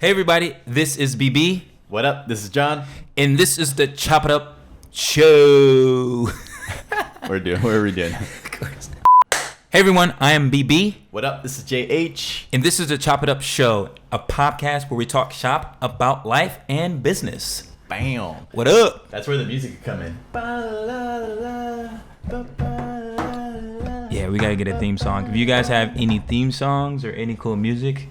Hey everybody, this is BB. What up? This is John. And this is the Chop It Up Show. What are we doing? Hey everyone, I am BB. What up? This is JH. And this is the Chop It Up Show, a podcast where we talk shop about life and business. Bam. What up? That's where the music could come in. Yeah, we gotta get a theme song. If you guys have any theme songs or any cool music,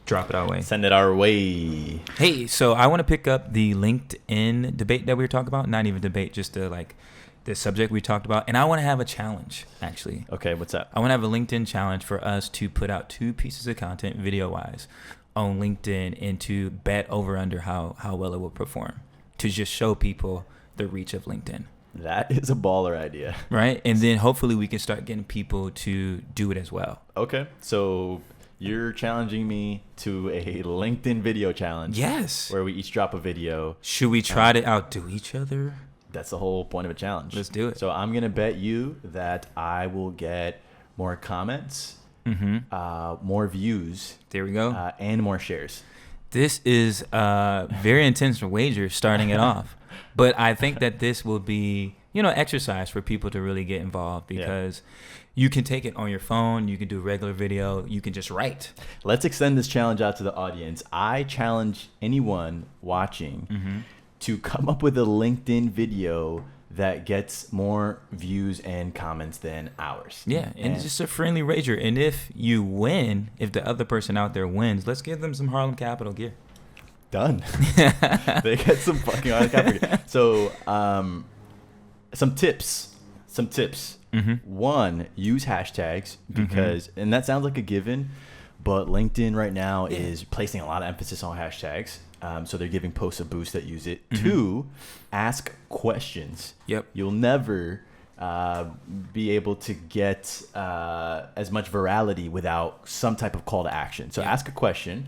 drop it our way. Send it our way. Hey, so I want to pick up the LinkedIn debate that we were talking about. Not even debate, just the subject we talked about. And I want to have a challenge, actually. Okay, what's up? I want to have a LinkedIn challenge for us to put out 2 pieces of content, video-wise, on LinkedIn and to bet over under how well it will perform, to just show people the reach of LinkedIn. That is a baller idea. Right? And then hopefully we can start getting people to do it as well. Okay, so you're challenging me to a LinkedIn video challenge. Yes. Where we each drop a video. Should we try to outdo each other? That's the whole point of a challenge. Let's do it. So I'm going to bet you that I will get more comments, more views. There we go. And more shares. This is a very intense wager starting it off. But I think that this will be, exercise for people to really get involved because you can take it on your phone. You can do regular video. You can just write. Let's extend this challenge out to the audience. I challenge anyone watching to come up with a LinkedIn video that gets more views and comments than ours. Yeah, and it's just a friendly wager. And if you win, if the other person out there wins, let's give them some Harlem Capital gear. Done. They get some fucking Harlem Capital gear. So, some tips. One, use hashtags because, and that sounds like a given, but LinkedIn right now is placing a lot of emphasis on hashtags. So they're giving posts a boost that use it. 2, ask questions. Yep. You'll never be able to get as much virality without some type of call to action. So ask a question.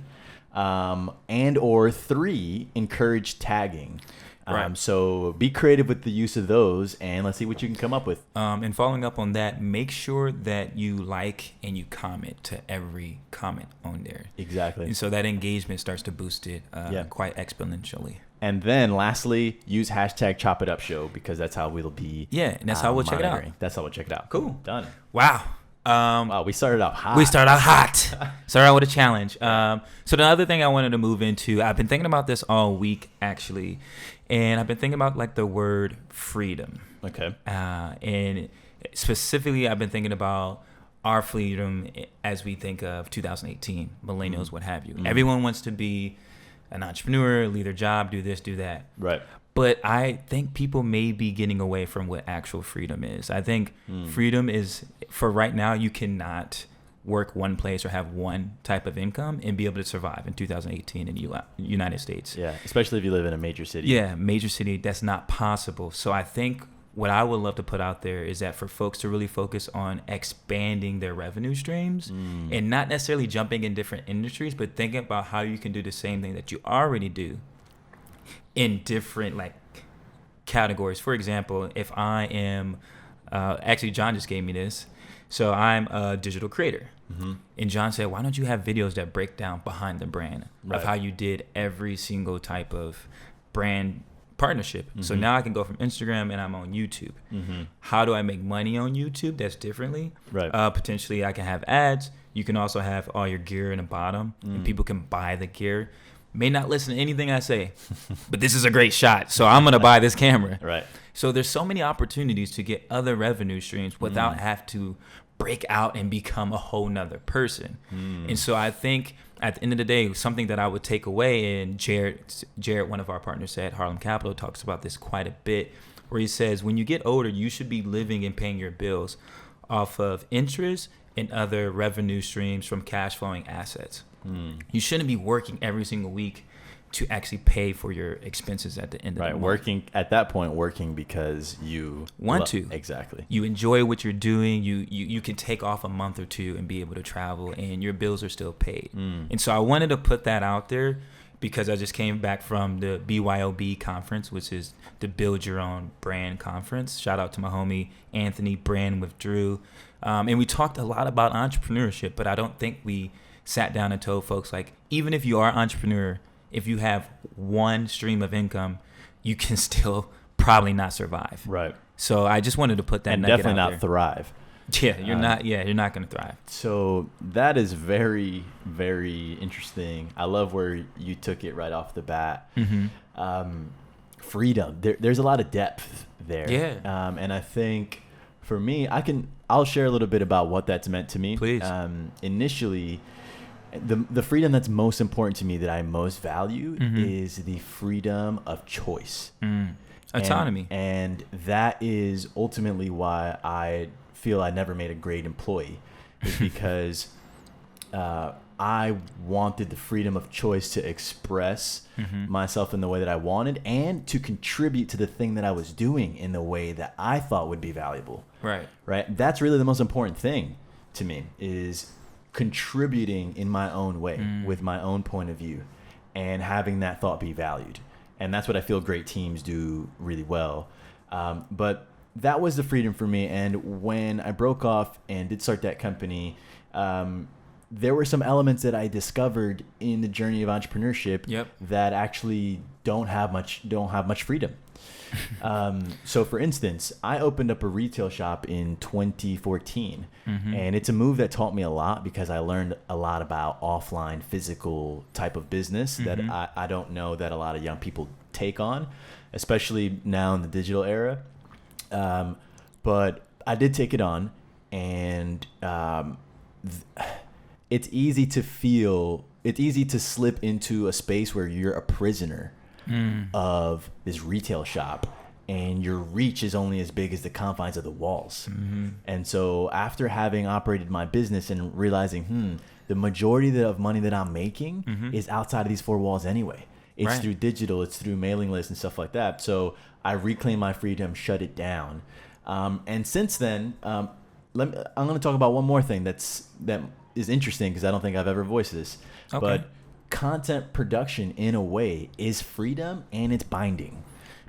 And or 3, encourage tagging. Right. So be creative with the use of those, and let's see what you can come up with. And following up on that, make sure that you like and you comment to every comment on there. Exactly. And so that engagement starts to boost it quite exponentially. And then lastly, use hashtag Chop It Up Show because that's how we'll be. Yeah, and that's how we'll check it out. That's how we'll check it out. Cool. Done. Wow. Wow, we started out hot. Started out with a challenge. So the other thing I wanted to move into, I've been thinking about this all week, actually. And I've been thinking about like the word freedom. Okay. And specifically, I've been thinking about our freedom as we think of 2018, millennials, what have you. Everyone wants to be an entrepreneur, lead their job, do this, do that. Right. But I think people may be getting away from what actual freedom is. I think freedom is, for right now, you cannot work one place or have one type of income and be able to survive in 2018 in the United States. Yeah, especially if you live in a major city. Yeah, major city, that's not possible. So I think what I would love to put out there is that for folks to really focus on expanding their revenue streams and not necessarily jumping in different industries, but thinking about how you can do the same thing that you already do in different categories. For example, if I am, actually John just gave me this. So I'm a digital creator. And John said, why don't you have videos that break down behind the brand of how you did every single type of brand partnership. So now I can go from Instagram and I'm on YouTube. How do I make money on YouTube? That's differently. Right. Potentially I can have ads. You can also have all your gear in the bottom and people can buy the gear. May not listen to anything I say, but this is a great shot. So I'm going to buy this camera. Right. So there's so many opportunities to get other revenue streams without have to break out and become a whole nother person. And so I think at the end of the day, something that I would take away, and Jared, one of our partners at Harlem Capital, talks about this quite a bit, where he says, when you get older, you should be living and paying your bills off of interest and other revenue streams from cash flowing assets. You shouldn't be working every single week to actually pay for your expenses at the end of the month. Working at that point, working because you want to. Exactly. You enjoy what you're doing. You can take off a month or two and be able to travel, and your bills are still paid. And so I wanted to put that out there because I just came back from the BYOB conference, which is the Build Your Own Brand conference. Shout out to my homie Anthony, Brand with Drew. And we talked a lot about entrepreneurship, but I don't think we sat down and told folks, like, even if you are an entrepreneur, if you have one stream of income, you can still probably not survive. Right. So I just wanted to put that and nugget definitely out not there. thrive. Yeah, you're not. Yeah, you're not going to thrive. So that is very, very interesting. I love where you took it right off the bat. Freedom. There's a lot of depth there. Yeah. And I think for me, I'll share a little bit about what that's meant to me. Please. Initially, the freedom that's most important to me, that I most value, is the freedom of choice. Autonomy. And that is ultimately why I feel I never made a great employee, is because I wanted the freedom of choice to express myself in the way that I wanted, and to contribute to the thing that I was doing in the way that I thought would be valuable. Right. Right. That's really the most important thing to me, is contributing in my own way with my own point of view, and having that thought be valued. And that's what I feel great teams do really well. But that was the freedom for me. And when I broke off and did start that company, there were some elements that I discovered in the journey of entrepreneurship that actually don't have much freedom. So for instance, I opened up a retail shop in 2014, and it's a move that taught me a lot, because I learned a lot about offline physical type of business that I don't know that a lot of young people take on, especially now in the digital era. But I did take it on, and it's easy to slip into a space where you're a prisoner of this retail shop, and your reach is only as big as the confines of the walls. And so after having operated my business and realizing, the majority of money that I'm making is outside of these four walls anyway. It's through digital, it's through mailing lists and stuff like that. So I reclaimed my freedom, shut it down. And since then, I'm going to talk about one more thing that is interesting, because I don't think I've ever voiced this. Okay. But content production, in a way, is freedom, and it's binding.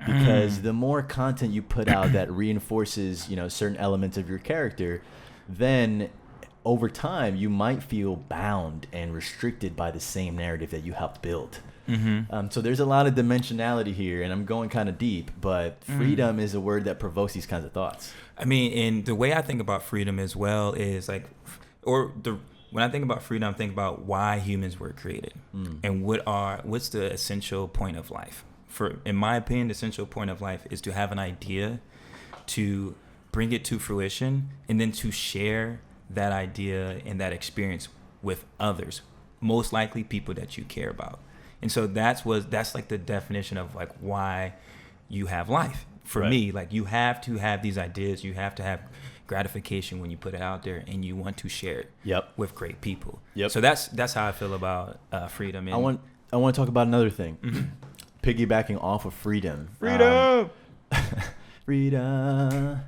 Because the more content you put out that reinforces, certain elements of your character, then over time you might feel bound and restricted by the same narrative that you helped build. So there's a lot of dimensionality here, and I'm going kind of deep, but freedom is a word that provokes these kinds of thoughts. I mean, and the way I think about freedom as well is when I think about freedom, I'm thinking about why humans were created and what's the essential point of life. In my opinion, the essential point of life is to have an idea, to bring it to fruition, and then to share that idea and that experience with others, most likely people that you care about. And so that's like the definition of like why you have life. For me, like, you have to have these ideas, you have to have gratification when you put it out there, and you want to share it with great people. So that's how I feel about freedom. And I want to talk about another thing. Piggybacking off of freedom. Freedom. Freedom.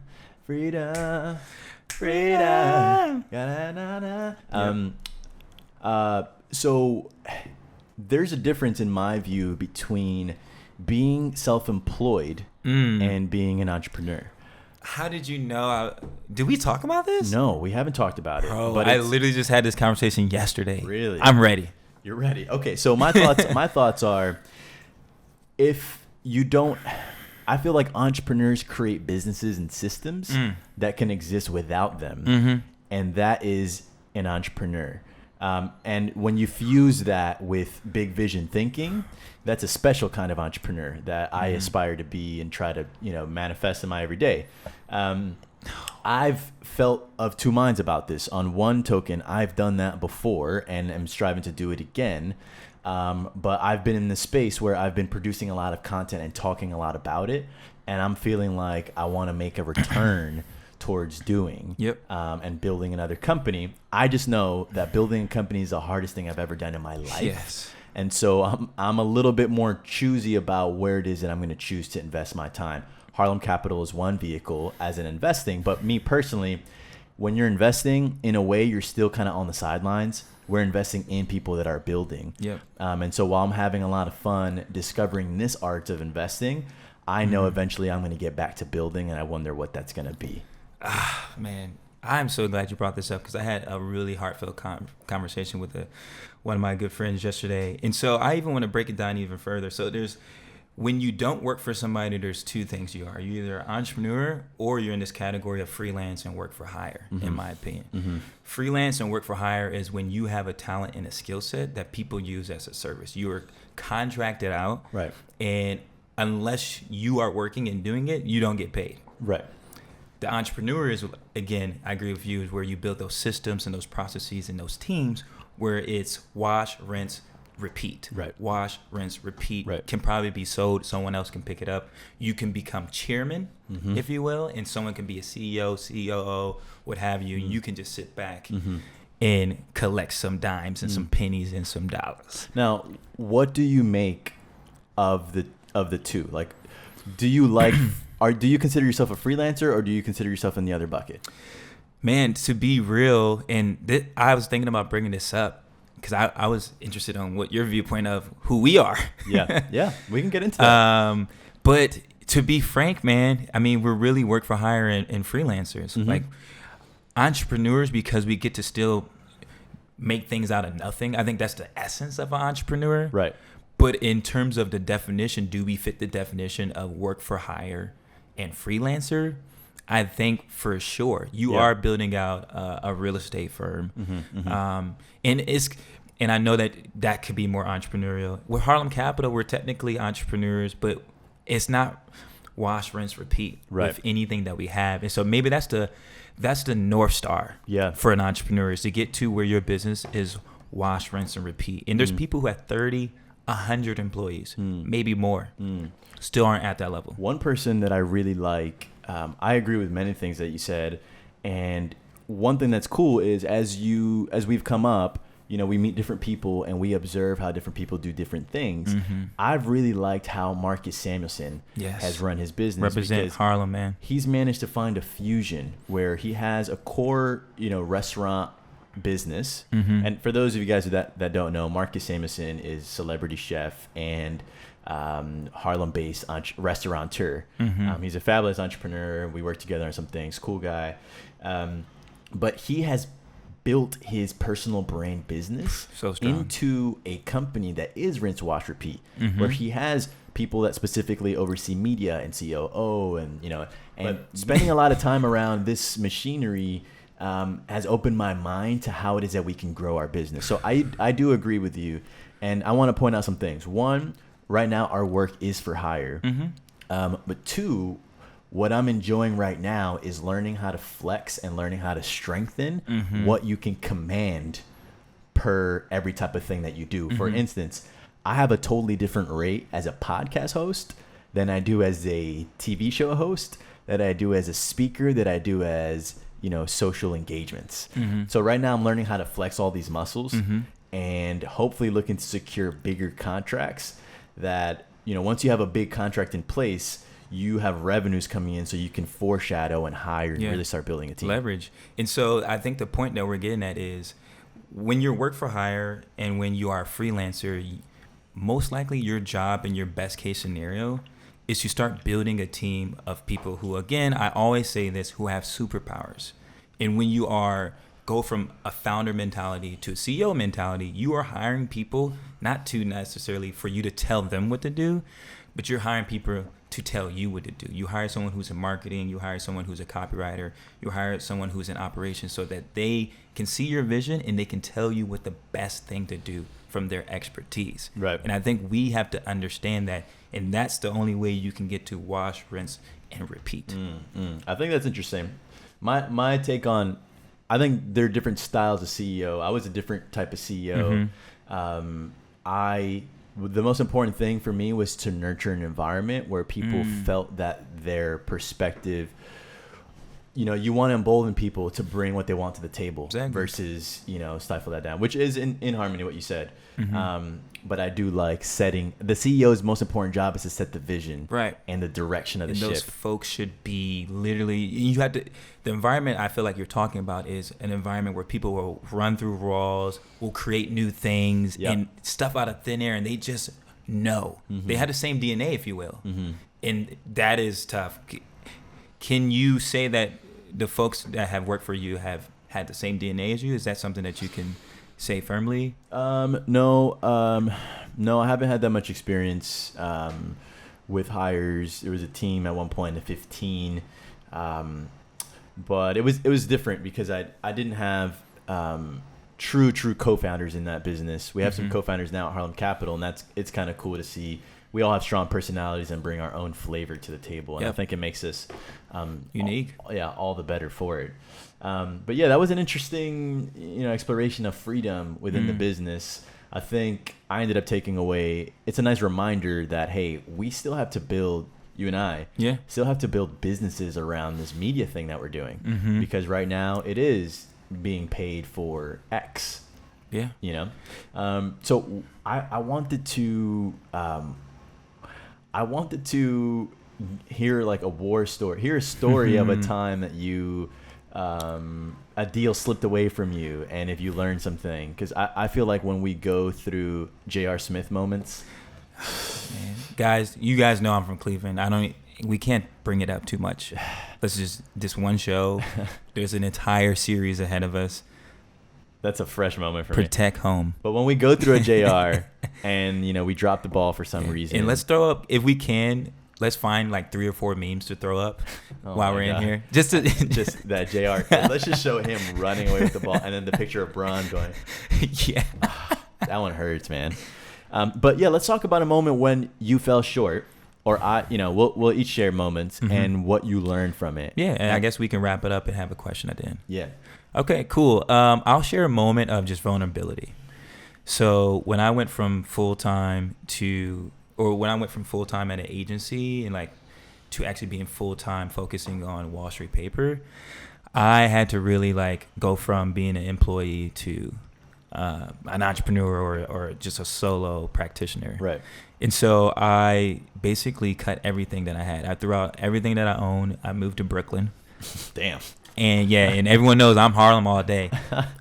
So there's a difference, in my view, between being self-employed and being an entrepreneur. How did you know? Did we talk about this? No, we haven't talked about it. Bro, but I literally just had this conversation yesterday. Really? I'm ready. You're ready. Okay, so my thoughts are, if you don't, I feel like entrepreneurs create businesses and systems that can exist without them, and that is an entrepreneur. And when you fuse that with big vision thinking, that's a special kind of entrepreneur that I aspire to be and try to, manifest in my everyday. I've felt of two minds about this. On one token, I've done that before and am striving to do it again. But I've been in this space where I've been producing a lot of content and talking a lot about it, and I'm feeling like I want to make a return towards doing and building another company. I just know that building a company is the hardest thing I've ever done in my life. Yes. And so I'm a little bit more choosy about where it is that I'm going to choose to invest my time. Harlem Capital is one vehicle as in investing, but me personally, when you're investing, in a way, you're still kind of on the sidelines. We're investing in people that are building. And so while I'm having a lot of fun discovering this art of investing, I know eventually I'm going to get back to building, and I wonder what that's going to be. Man, I'm so glad you brought this up because I had a really heartfelt conversation with one of my good friends yesterday. And so I even want to break it down even further. So when you don't work for somebody, there's two things you are. You're either an entrepreneur or you're in this category of freelance and work for hire, in my opinion. Mm-hmm. Freelance and work for hire is when you have a talent and a skill set that people use as a service. You are contracted out. Right. And unless you are working and doing it, you don't get paid. Right. The entrepreneur is, again, I agree with you, is where you build those systems and those processes and those teams where it's wash, rinse, repeat. Right. Wash, rinse, repeat. Right. Can probably be sold. Someone else can pick it up. You can become chairman, if you will, and someone can be a CEO, COO, what have you. You can just sit back and collect some dimes and some pennies and some dollars. Now, what do you make of the two? Like, do you do you consider yourself a freelancer or do you consider yourself in the other bucket? Man, to be real, and I was thinking about bringing this up because I was interested on what your viewpoint of who we are. Yeah, we can get into that. But to be frank, man, I mean, we're really work for hire and freelancers. Like entrepreneurs, because we get to still make things out of nothing. I think that's the essence of an entrepreneur. Right. But in terms of the definition, do we fit the definition of work for hire and freelancer? I think for sure you are building out a real estate firm, and I know that could be more entrepreneurial. With Harlem Capital, we're technically entrepreneurs, but it's not wash, rinse, repeat with anything that we have. And so maybe that's the North Star for an entrepreneur, is to get to where your business is wash, rinse, and repeat. And there's people who have 30, 100 employees, maybe more, still aren't at that level. One person that I really like, I agree with many things that you said, and one thing that's cool is as we've come up, we meet different people and we observe how different people do different things. I've really liked how Marcus Samuelson has run his business. Represent Harlem, man. He's managed to find a fusion where he has a core, restaurant business. And for those of you guys that don't know, Marcus Samuelson is celebrity chef and Harlem-based restaurateur. He's a fabulous entrepreneur. We work together on some things. Cool guy. But he has built his personal brand business into a company that is rinse, wash, repeat, where he has people that specifically oversee media and COO and spending a lot of time around this machinery has opened my mind to how it is that we can grow our business. So I do agree with you. And I want to point out some things. One, right now our work is for hire. But two, what I'm enjoying right now is learning how to flex and learning how to strengthen what you can command per every type of thing that you do. For instance, I have a totally different rate as a podcast host than I do as a TV show host, that I do as a speaker, that I do as, social engagements. So right now I'm learning how to flex all these muscles and hopefully looking to secure bigger contracts that, once you have a big contract in place, you have revenues coming in so you can foreshadow and hire and really start building a team. Leverage. And so I think the point that we're getting at is when you're work for hire and when you are a freelancer, most likely your job in your best case scenario is to start building a team of people who, again, I always say this, who have superpowers. And when you go from a founder mentality to a CEO mentality, you are hiring people not to necessarily for you to tell them what to do, but you're hiring people to tell you what to do. You hire someone who's in marketing, you hire someone who's a copywriter, you hire someone who's in operations so that they can see your vision and they can tell you what the best thing to do from their expertise. Right. And I think we have to understand that, and that's the only way you can get to wash, rinse, and repeat. I think that's interesting. My take on, I think there are different styles of CEO. I was a different type of CEO. The most important thing for me was to nurture an environment where people felt that their perspective, you want to embolden people to bring what they want to the table versus, stifle that down, which is in harmony what you said. But I do like setting, the CEO's most important job is to set the vision and the direction of the ship. Those folks should be literally, the environment I feel like you're talking about is an environment where people will run through walls, will create new things and stuff out of thin air, and they just know. They have the same DNA, if you will. And that is tough. Can you say that the folks that have worked for you have had the same DNA as you? Is that something that you can say firmly? No, I haven't had that much experience with hires. There was a team at one point of 15, but it was different because I didn't have true co-founders in that business. We have some co-founders now at Harlem Capital, and it's kind of cool to see. We all have strong personalities and bring our own flavor to the table, and I think it makes us unique. All the better for it. But yeah, that was an interesting, exploration of freedom within the business. I think I ended up taking away. It's a nice reminder that, hey, we still have to build. You and I still have to build businesses around this media thing that we're doing, because right now it is being paid for X. Yeah. So I wanted to hear like a war story. Hear a story of a time that you a deal slipped away from you, and if you learned something, because I feel like when we go through J.R. Smith moments, man, guys, you guys know I'm from Cleveland. We can't bring it up too much. Let's just this one show. There's an entire series ahead of us. That's a fresh moment for me. Protect home. But when we go through a JR and, we drop the ball for some reason. And let's throw up, if we can, let's find like 3 or 4 memes to throw up while we're in here. Just that JR. Let's just show him running away with the ball and then the picture of Bron going. Yeah. That one hurts, man. But yeah, let's talk about a moment when you fell short, or we'll each share moments and what you learned from it. Yeah, and I guess we can wrap it up and have a question at the end. Yeah. Okay, cool. I'll share a moment of just vulnerability. So when I went from full-time at an agency and like to actually being full-time focusing on Wall Street paper, I had to really like go from being an employee to an entrepreneur or just a solo practitioner. Right. And so I basically cut everything that I had. I threw out everything that I owned. I moved to Brooklyn. Damn. And and everyone knows I'm Harlem all day.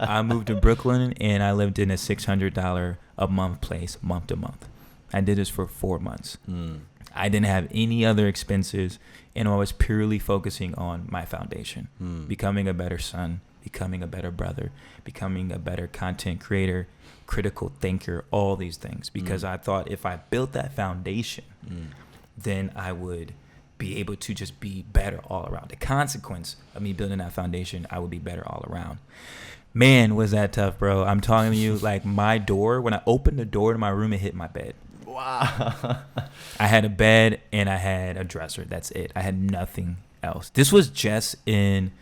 I moved to Brooklyn and I lived in a $600 a month place, month to month. I did this for 4 months. I didn't have any other expenses, and I was purely focusing on my foundation, becoming a better son, becoming a better brother, becoming a better content creator, critical thinker, all these things. Because I thought if I built that foundation, then I would be able to just be better all around. The consequence of me building that foundation, I would be better all around. Man, was that tough, bro. I'm talking to you, like my door, when I opened the door to my room, it hit my bed. Wow. I had a bed and I had a dresser. That's it. I had nothing else. This was just in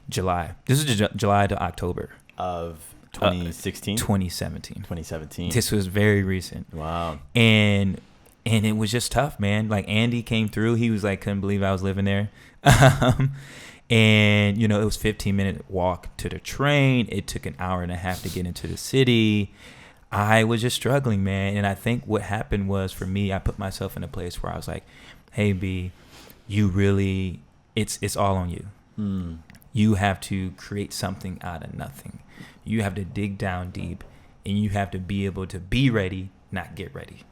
July. This is July to October. Of 2016? 2017. 2017. This was very recent. Wow. And it was just tough, man. Like Andy came through. He was like, couldn't believe I was living there. And, it was 15-minute walk to the train. It took an hour and a half to get into the city. I was just struggling, man. And I think what happened was, for me, I put myself in a place where I was like, hey, B, you really, it's all on you. You have to create something out of nothing. You have to dig down deep, and you have to be able to be ready, not get ready.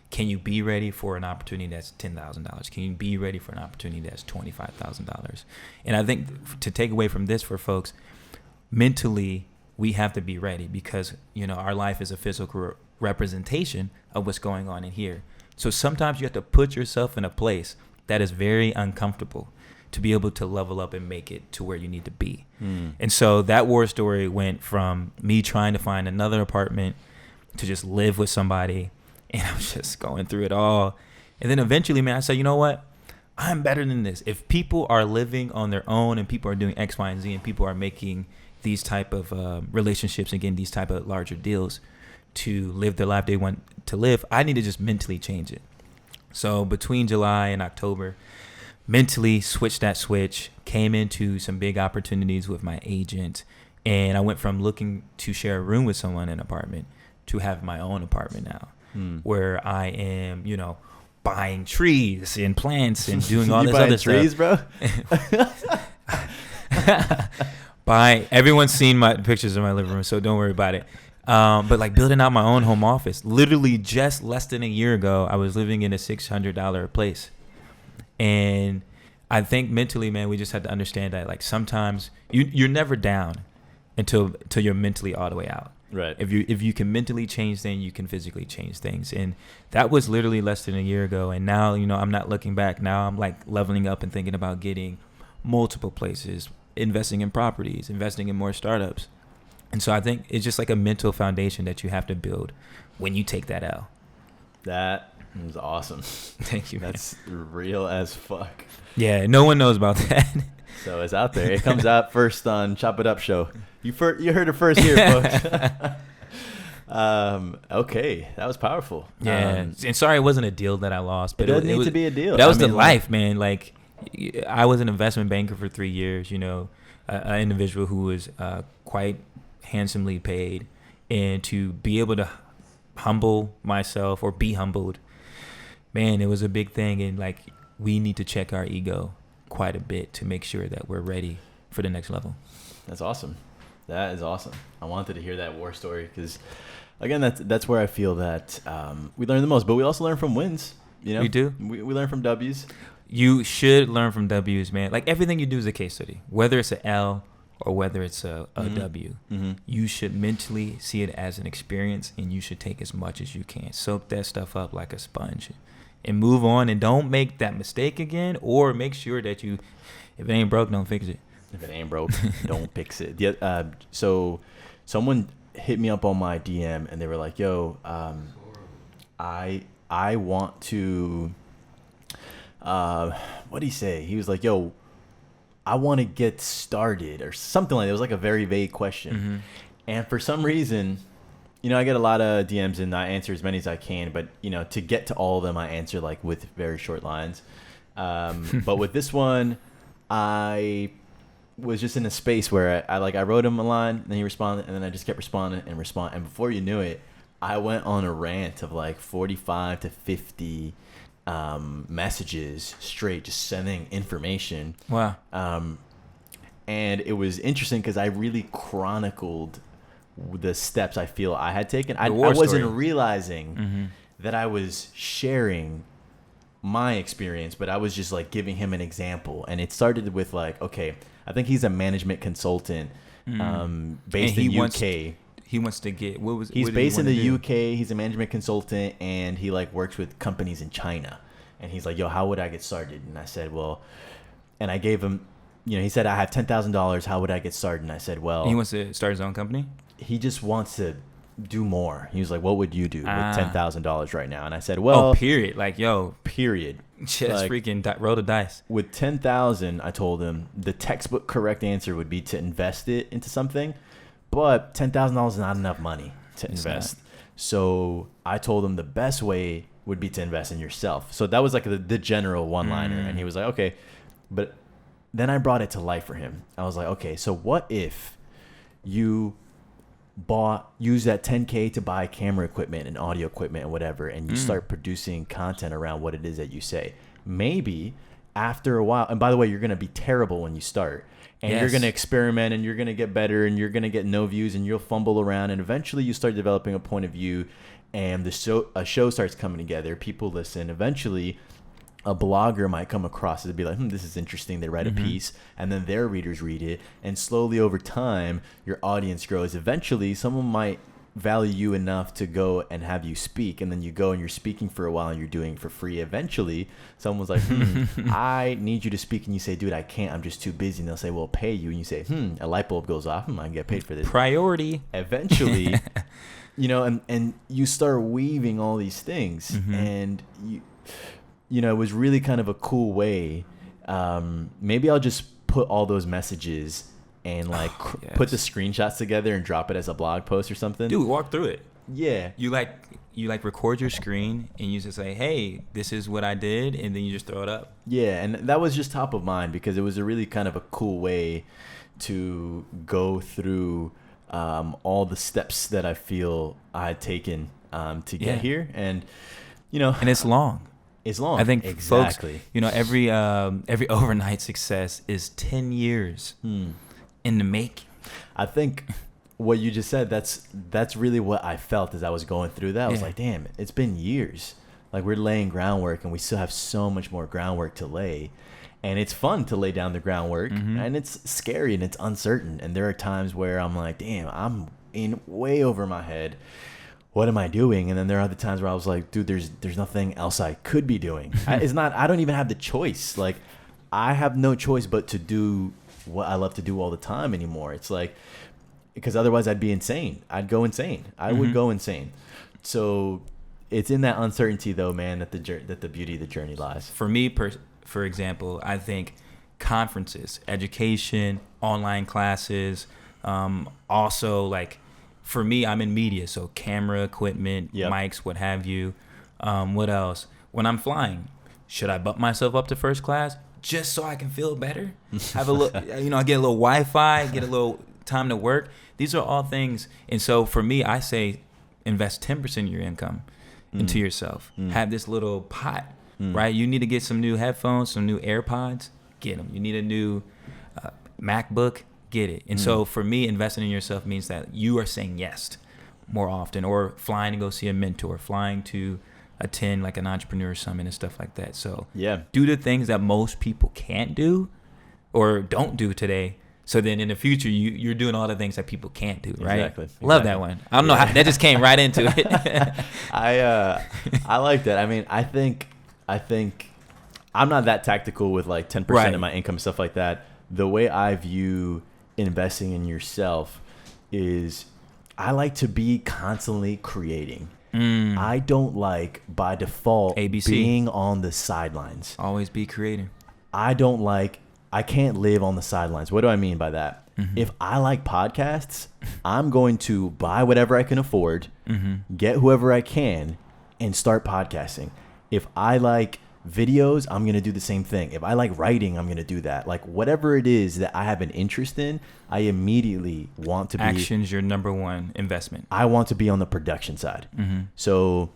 Can you be ready for an opportunity that's $10,000? Can you be ready for an opportunity that's $25,000? And I think to take away from this for folks, mentally, we have to be ready because, our life is a physical representation of what's going on in here. So sometimes you have to put yourself in a place that is very uncomfortable to be able to level up and make it to where you need to be. And so that war story went from me trying to find another apartment to just live with somebody. And I was just going through it all. And then eventually, man, I said, you know what? I'm better than this. If people are living on their own and people are doing X, Y, and Z and people are making these type of relationships and getting these type of larger deals to live the life they want to live, I need to just mentally change it. So between July and October, mentally switched that switch, came into some big opportunities with my agent. And I went from looking to share a room with someone in an apartment to have my own apartment now. Where I am, buying trees and plants and doing all this other trees, stuff. Bro? Everyone's seen my pictures of my living room, so don't worry about it. But like building out my own home office. Literally just less than a year ago, I was living in a $600 place. And I think mentally, man, we just have to understand that like sometimes you're never down until you're mentally all the way out. Right. If you can mentally change things, you can physically change things. And that was literally less than a year ago. And now, I'm not looking back. Now I'm like leveling up and thinking about getting multiple places, investing in properties, investing in more startups. And so I think it's just like a mental foundation that you have to build when you take that L. That is awesome. Thank you. That's real as fuck. Yeah, no one knows about that. So it's out there. It comes out first on Chop It Up Show. You heard it first here, folks. Okay, that was powerful. Yeah, and sorry it wasn't a deal that I lost, but it doesn't need to be a deal. That was the life, man. Like, I was an investment banker for 3 years. An individual who was quite handsomely paid, and to be able to humble myself or be humbled, man, it was a big thing. And like, we need to check our ego quite a bit to make sure that we're ready for the next level. That's awesome. That is awesome. I wanted to hear that war story because, again, that's where I feel that we learn the most. But we also learn from wins. We do. We learn from W's. You should learn from W's, man. Like, everything you do is a case study, whether it's an L or whether it's a W. Mm-hmm. You should mentally see it as an experience, and you should take as much as you can. Soak that stuff up like a sponge and move on, and don't make that mistake again, or make sure that if it ain't broke, don't fix it. If it ain't broke, don't fix it. So someone hit me up on my DM, and they were like, yo, I want to, what'd he say? He was like, yo, I want to get started or something like that. It was like a very vague question. Mm-hmm. And for some reason, I get a lot of DMs and I answer as many as I can, but to get to all of them, I answer like with very short lines. But with this one, I was just in a space where I wrote him a line, and then he responded, and then I just kept responding. And before you knew it, I went on a rant of like 45 to 50 messages straight, just sending information. Wow. And it was interesting because I really chronicled the steps I feel I had taken. I wasn't realizing that I was sharing my experience, but I was just like giving him an example. And it started with like, okay, I think he's a management consultant based in UK. He wants to get he's based in the UK. He's a management consultant, and he like works with companies in China. And he's like, yo, how would I get started? And I said, well, and I gave him, he said, I have $10,000. How would I get started? And I said, well, he wants to start his own company. He just wants to do more. He was like, what would you do with $10,000 right now? And I said, well, period. Like, yo, period. Just like, freaking roll the dice. With 10,000, I told him the textbook correct answer would be to invest it into something, but $10,000 is not enough money to invest. So I told him the best way would be to invest in yourself. So that was like the general one-liner. And he was like, okay. But then I brought it to life for him. I was like, okay, so what if you use that $10K to buy camera equipment and audio equipment and whatever, and you start producing content around what it is that you say? Maybe after a while, and by the way, you're going to be terrible when you start, and you're going to experiment, and you're going to get better, and you're going to get no views, and you'll fumble around, and eventually you start developing a point of view, and a show starts coming together. People listen. Eventually, a blogger might come across it and be like, this is interesting. They write a piece, and then their readers read it. And slowly over time, your audience grows. Eventually, someone might value you enough to go and have you speak. And then you go and you're speaking for a while and you're doing it for free. Eventually, someone's like, I need you to speak. And you say, dude, I can't. I'm just too busy. And they'll say, well, pay you. And you say, a light bulb goes off. I can get paid for this. Priority. Eventually, and you start weaving all these things. And it was really kind of a cool way. Maybe I'll just put all those messages and like put the screenshots together and drop it as a blog post or something. Dude, walk through it. Yeah. You record your screen and you just say, hey, this is what I did. And then you just throw it up. Yeah. And that was just top of mind because it was a really kind of a cool way to go through all the steps that I feel I had taken to get here. And, and it's long. It's long. I think folks, every overnight success is 10 years in the making. I think what you just said, that's really what I felt as I was going through that. I was like, damn, it's been years. Like, we're laying groundwork and we still have so much more groundwork to lay. And it's fun to lay down the groundwork, and it's scary and it's uncertain. And there are times where I'm like, damn, I'm in way over my head. What am I doing? And then there are other times where I was like, dude, there's nothing else I could be doing. I don't even have the choice. Like, I have no choice but to do what I love to do all the time anymore. It's like, because otherwise I'd be insane. I'd go insane. I would go insane. So it's in that uncertainty though, man, that the beauty of the journey lies. For me, for example, I think conferences, education, online classes, also like for me, I'm in media, so camera equipment, mics, what have you. What else? When I'm flying, should I bump myself up to first class just so I can feel better? Have a little, I get a little Wi-Fi, get a little time to work. These are all things. And so for me, I say invest 10% of your income into yourself. Have this little pot. Right? You need to get some new headphones, some new AirPods, get them. You need a new MacBook, get it. And so for me, investing in yourself means that you are saying yes more often, or flying to go see a mentor, flying to attend like an entrepreneur summit and stuff like that. So do the things that most people can't do or don't do today. So then in the future, you're doing all the things that people can't do, right? Exactly. Love that one. I don't know how that just came right into it. I like that. I mean, I think I'm not that tactical with like 10% of my income and stuff like that. The way I view investing in yourself is I like to be constantly creating. I don't like by default ABC. being on the sidelines. Always be creating. I can't live on the sidelines. What do I mean by that? If I like podcasts, I'm going to buy whatever I can afford, get whoever I can, and start podcasting. If I like videos, I'm going to do the same thing. If I like writing, I'm going to do that. Like whatever it is that I have an interest in, I immediately want to be. Action's your number one investment. I want to be on the production side. So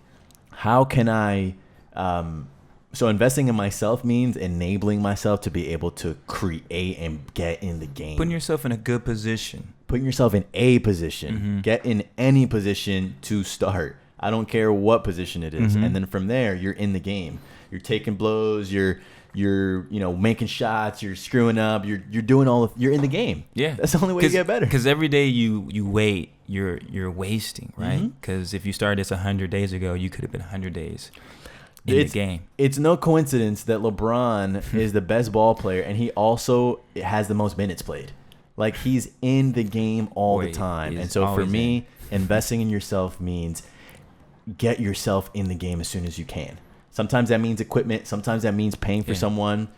how can I, so investing in myself means enabling myself to be able to create and get in the game. Putting yourself in a good position. Putting yourself in a position. Get in any position to start. I don't care what position it is. And then from there, you're in the game. You're taking blows. You're making shots. You're screwing up. You're doing you're in the game. Yeah, that's the only way to get better. Because every day you wait, you're wasting, right? Because if you started this 100 days ago, you could have been 100 days in the game. It's no coincidence that LeBron is the best ball player, and he also has the most minutes played. Like he's in the game all the time. And so for me, investing in yourself means get yourself in the game as soon as you can. Sometimes that means equipment. Sometimes that means paying for someone's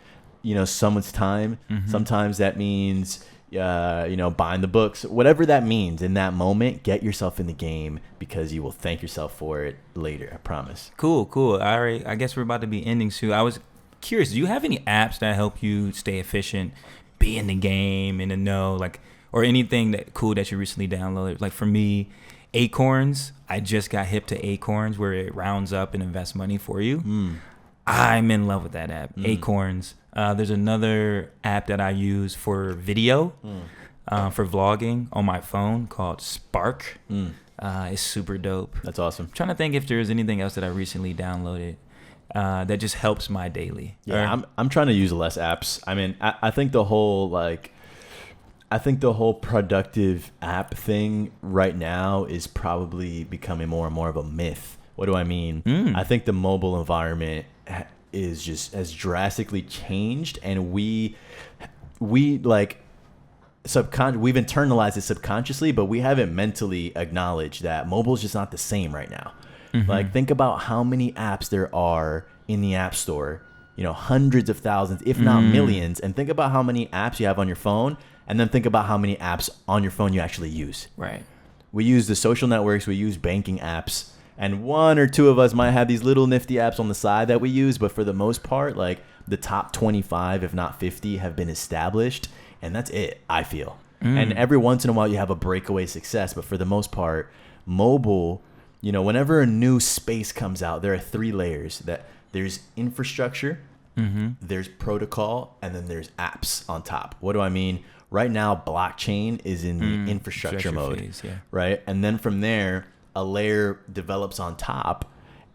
time. Sometimes that means, buying the books. Whatever that means in that moment, get yourself in the game because you will thank yourself for it later. I promise. Cool. All right. I guess we're about to be ending soon. I was curious. Do you have any apps that help you stay efficient, be in the game, in the know, like, or anything that you recently downloaded? Like for me, Acorns. I just got hip to Acorns, where it rounds up and invests money for you. I'm in love with that app, Acorns. There's another app that I use for video, for vlogging on my phone called Spark. It's super dope. That's awesome. I'm trying to think if there's anything else that I recently downloaded that just helps my daily. Yeah, I'm trying to use less apps. I mean, I think the whole productive app thing right now is probably becoming more and more of a myth. What do I mean? I think the mobile environment has drastically changed, and we've internalized it subconsciously, but we haven't mentally acknowledged that mobile is just not the same right now. Like think about how many apps there are in the App Store. Hundreds of thousands, if not millions, and think about how many apps you have on your phone. And then think about how many apps on your phone you actually use. Right. We use the social networks. We use banking apps. And one or two of us might have these little nifty apps on the side that we use. But for the most part, like the top 25, if not 50, have been established. And that's it, I feel. And every once in a while, you have a breakaway success. But for the most part, mobile, whenever a new space comes out, there are 3 layers. There's infrastructure, there's protocol, and then there's apps on top. What do I mean? Right now, blockchain is in the infrastructure mode, right? And then from there, a layer develops on top,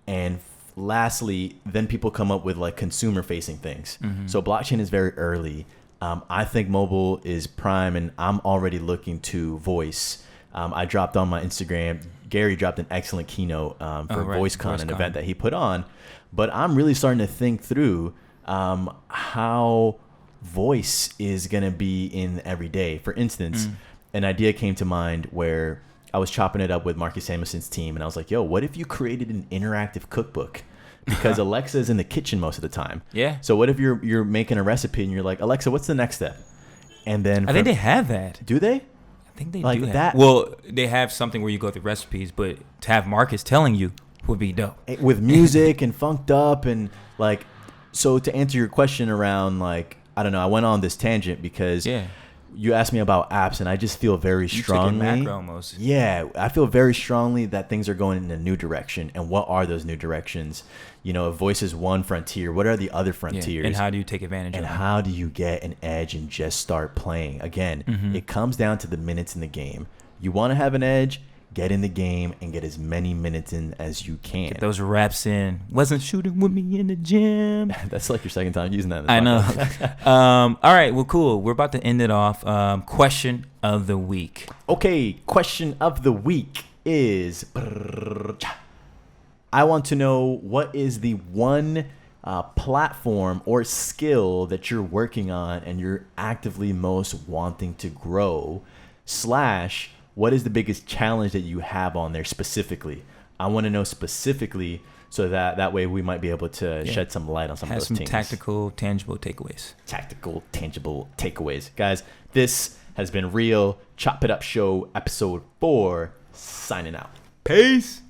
and lastly, then people come up with like consumer facing things. So blockchain is very early. I think mobile is prime, and I'm already looking to voice. I dropped on my Instagram. Gary dropped an excellent keynote for VoiceCon, an event that he put on. But I'm really starting to think through how voice is going to be in every day. For instance, an idea came to mind where I was chopping it up with Marcus Samuelson's team, and I was like, yo, what if you created an interactive cookbook? Because Alexa's in the kitchen most of the time. Yeah. So what if you're making a recipe and you're like, Alexa, what's the next step? And then I think they have that. Do they? I think they like do that. Well, they have something where you go through recipes, but to have Marcus telling you would be dope. With music and funked up and like, so to answer your question around like, I don't know, I went on this tangent because you asked me about apps, and I just feel very strongly. You took it macro almost. Yeah, I feel very strongly that things are going in a new direction. And what are those new directions? You know, if voice is one frontier, what are the other frontiers? And how do you take advantage of them? it? And how do you get an edge and just start playing? Again, it comes down to the minutes in the game. You want to have an edge, get in the game and get as many minutes in as you can. Get those reps in. Wasn't shooting with me in the gym. That's like your second time using that. I know. All right. Well, cool. We're about to end it off. Question of the week. Okay. Question of the week is, I want to know, what is the one platform or skill that you're working on and you're actively most wanting to grow, / what is the biggest challenge that you have on there specifically? I want to know specifically, so that way we might be able to shed some light on some of those things. Tactical, tangible takeaways. Tactical, tangible takeaways. Guys, this has been Real Chop It Up Show, episode 4, signing out. Peace.